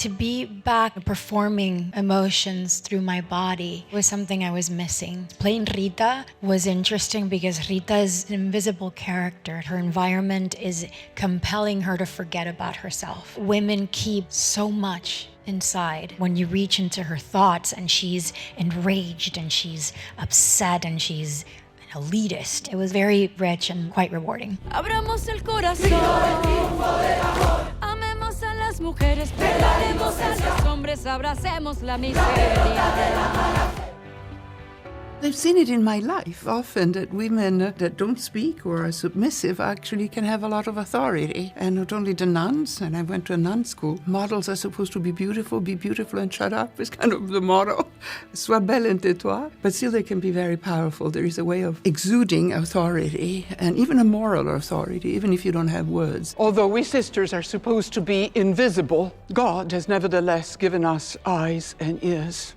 To be back performing emotions through my body was something I was missing. Playing Rita was interesting because Rita is an invisible character. Her environment is compelling her to forget about herself. Women keep so much inside. When you reach into her thoughts and she's enraged and she's upset and she's an elitist, it was very rich and quite rewarding. Abramos el corazón. Amemos a las mujeres, perdonemos a los hombres, abracemos la miseria. I've seen it in my life often that women that don't speak or are submissive actually can have a lot of authority. And not only the nuns, and I went to a nun school, models are supposed to be beautiful and shut up is kind of the motto. Sois belle et tais-toi. But still they can be very powerful. There is a way of exuding authority and even a moral authority, even if you don't have words. Although we sisters are supposed to be invisible, God has nevertheless given us eyes and ears.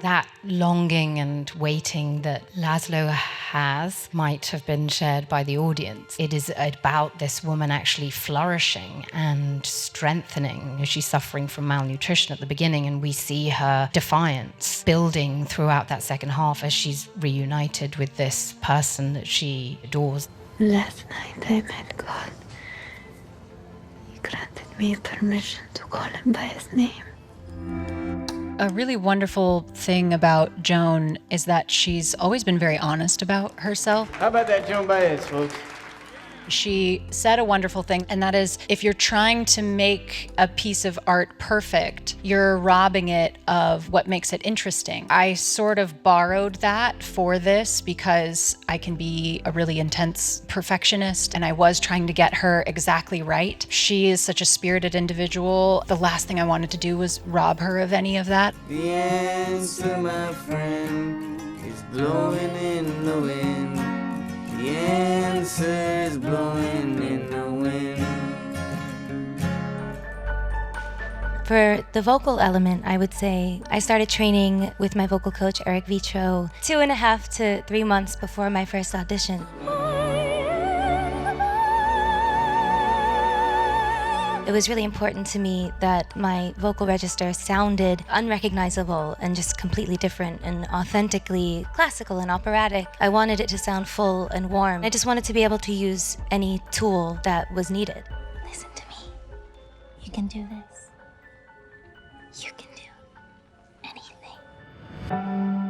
That longing and waiting that Laszlo has might have been shared by the audience. It is about this woman actually flourishing and strengthening. She's suffering from malnutrition at the beginning, and we see her defiance building throughout that second half as she's reunited with this person that she adores. Last night I met God. He granted me permission to call him by his name. A really wonderful thing about Joan is that she's always been very honest about herself. How about that Joan Baez, folks? She said a wonderful thing, and that is, if you're trying to make a piece of art perfect, you're robbing it of what makes it interesting. I sort of borrowed that for this because I can be a really intense perfectionist, and I was trying to get her exactly right. She is such a spirited individual. The last thing I wanted to do was rob her of any of that. The answer, my friend, is blowing in the wind. The answer is blowing in the wind. For the vocal element, I would say I started training with my vocal coach, Eric Vitro, 2.5 to 3 months before my first audition. It was really important to me that my vocal register sounded unrecognizable and just completely different and authentically classical and operatic. I wanted it to sound full and warm. I just wanted to be able to use any tool that was needed. Listen to me. You can do this. You can do anything.